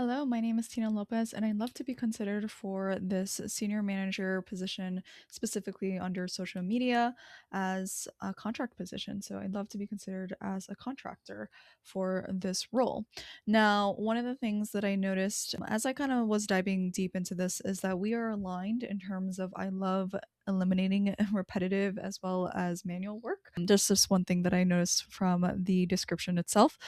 Hello, my name is Tina Lopez, and I'd love to be considered for this senior manager position, specifically under social media as a contract position. So I'd love to be considered as a contractor for this role. Now, one of the things that I noticed as I kind of was diving deep into this is that we are aligned in terms of I love eliminating repetitive as well as manual work. Just this one thing that I noticed from the description itself.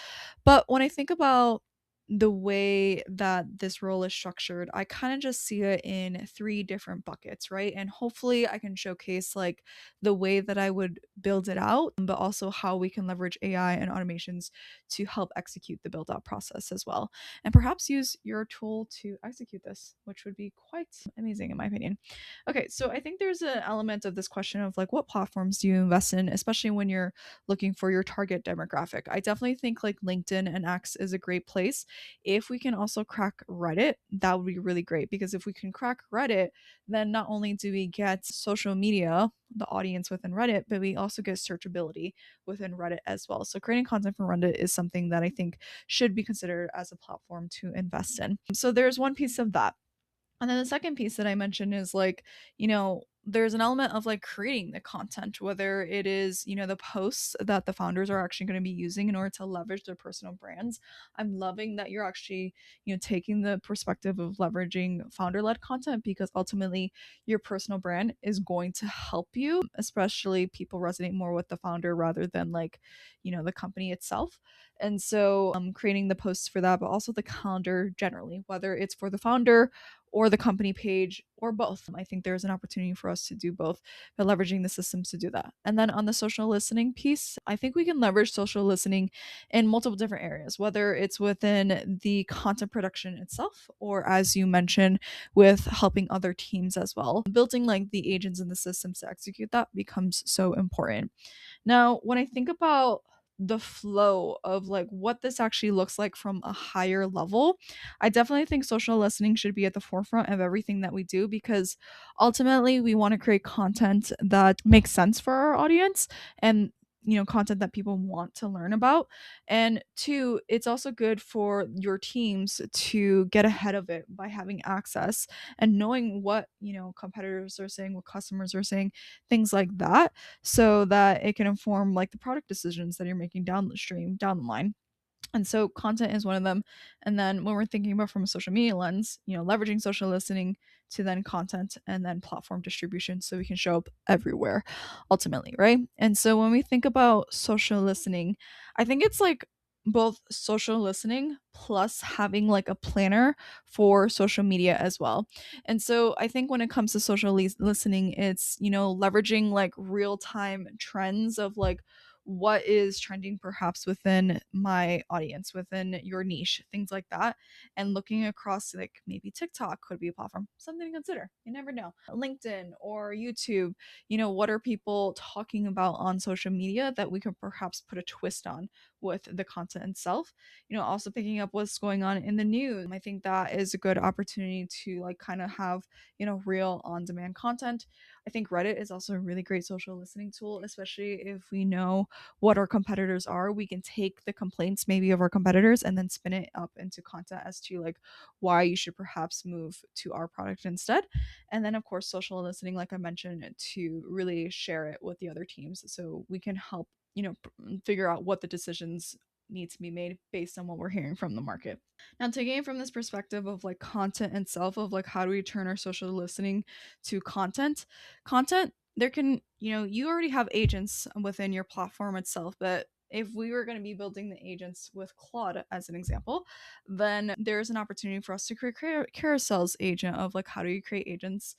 But when I think about the way that this role is structured, I kind of just see it in three different buckets, right? And hopefully I can showcase like the way that I would build it out, but also how we can leverage AI and automations to help execute the build out process as well. And perhaps use your tool to execute this, which would be quite amazing in my opinion. Okay, so I think there's an element of this question of like what platforms do you invest in, especially when you're looking for your target demographic. I definitely think like LinkedIn and X is a great place. If we can also crack Reddit, that would be really great because if we can crack Reddit, then not only do we get social media, the audience within Reddit, but we also get searchability within Reddit as well. So creating content for Reddit is something that I think should be considered as a platform to invest in. So there's one piece of that. And then the second piece that I mentioned is like, there's an element of like creating the content, whether it is, the posts that the founders are actually going to be using in order to leverage their personal brands. I'm loving that you're actually, taking the perspective of leveraging founder led content because ultimately your personal brand is going to help you, especially people resonate more with the founder rather than like, the company itself. And so creating the posts for that, but also the calendar generally, whether it's for the founder or the company page or both. I think there's an opportunity for us to do both by leveraging the systems to do that. And then on the social listening piece, I think we can leverage social listening in multiple different areas, whether it's within the content production itself or as you mentioned with helping other teams as well. Building like the agents and the systems to execute that becomes so important. Now, when I think about the flow of like what this actually looks like from a higher level, I definitely think social listening should be at the forefront of everything that we do because ultimately we want to create content that makes sense for our audience and content that people want to learn about. And two, it's also good for your teams to get ahead of it by having access and knowing what competitors are saying, what customers are saying, things like that, so that it can inform like the product decisions that you're making down the stream, down the line. And so content is one of them. And then when we're thinking about from a social media lens, leveraging social listening to then content and then platform distribution so we can show up everywhere ultimately, right? And so when we think about social listening, I think it's like both social listening plus having like a planner for social media as well. And so I think when it comes to social listening, it's, leveraging like real time trends of like what is trending perhaps within my audience, within your niche, things like that. And looking across like maybe TikTok could be a platform, something to consider. You never know. LinkedIn or YouTube, what are people talking about on social media that we could perhaps put a twist on with the content itself? Also picking up what's going on in the news. I think that is a good opportunity to like kind of have, real on demand content. I think Reddit is also a really great social listening tool, especially if we know what our competitors are. We can take the complaints maybe of our competitors and then spin it up into content as to like why you should perhaps move to our product instead. And then of course social listening, like I mentioned, to really share it with the other teams so we can help, figure out what the decisions need to be made based on what we're hearing from the market. Now, taking it from this perspective of like content itself, of like how do we turn our social listening to content, there can, you already have agents within your platform itself, but if we were going to be building the agents with Claude as an example, then there's an opportunity for us to create carousels agent of like how do you create agents,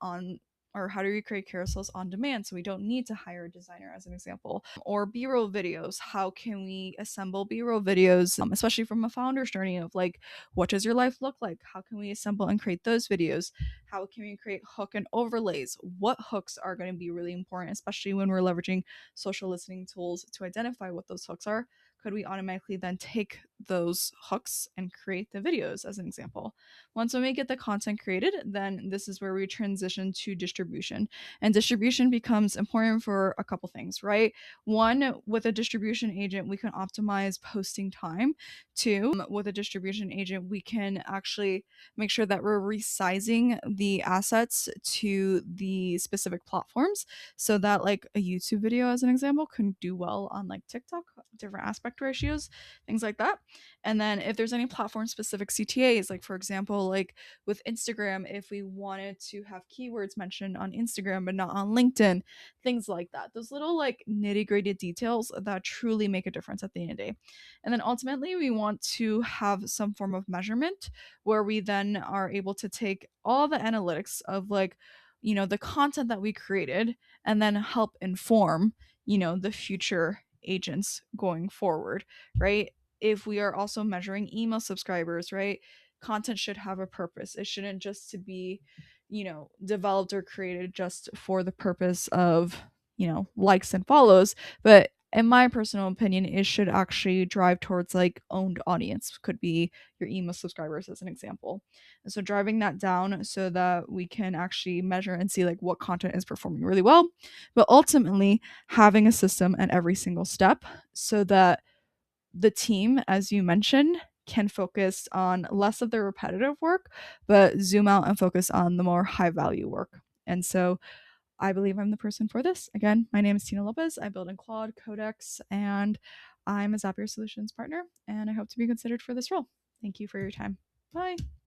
on or how do we create carousels on demand so we don't need to hire a designer as an example, or b-roll videos, how can we assemble b-roll videos, especially from a founder's journey of like what does your life look like, how can we assemble and create those videos, how can we create hook and overlays, what hooks are going to be really important, especially when we're leveraging social listening tools to identify what those hooks are, could we automatically then take those hooks and create the videos as an example? Once we get the content created, then this is where we transition to distribution. And distribution becomes important for a couple things, right? One, with a distribution agent, we can optimize posting time. Two, with a distribution agent, we can actually make sure that we're resizing the assets to the specific platforms so that like a YouTube video as an example can do well on like TikTok, different aspect ratios, things like that. And then if there's any platform specific CTAs, like for example, like with Instagram, if we wanted to have keywords mentioned on Instagram but not on LinkedIn, things like that. Those little like nitty-gritty details that truly make a difference at the end of the day. And then ultimately we want to have some form of measurement where we then are able to take all the analytics of like, the content that we created and then help inform, the future agents going forward, right? If we are also measuring email subscribers, right? Content should have a purpose. It shouldn't just to be, developed or created just for the purpose of, likes and follows, but in my personal opinion, it should actually drive towards like owned audience, could be your email subscribers as an example. And so driving that down so that we can actually measure and see like what content is performing really well, but ultimately having a system at every single step so that the team, as you mentioned, can focus on less of the repetitive work, but zoom out and focus on the more high value work. And so I believe I'm the person for this. Again, my name is Tina Lopez. I build in Claude, Codex, and I'm a Zapier Solutions partner, and I hope to be considered for this role. Thank you for your time. Bye.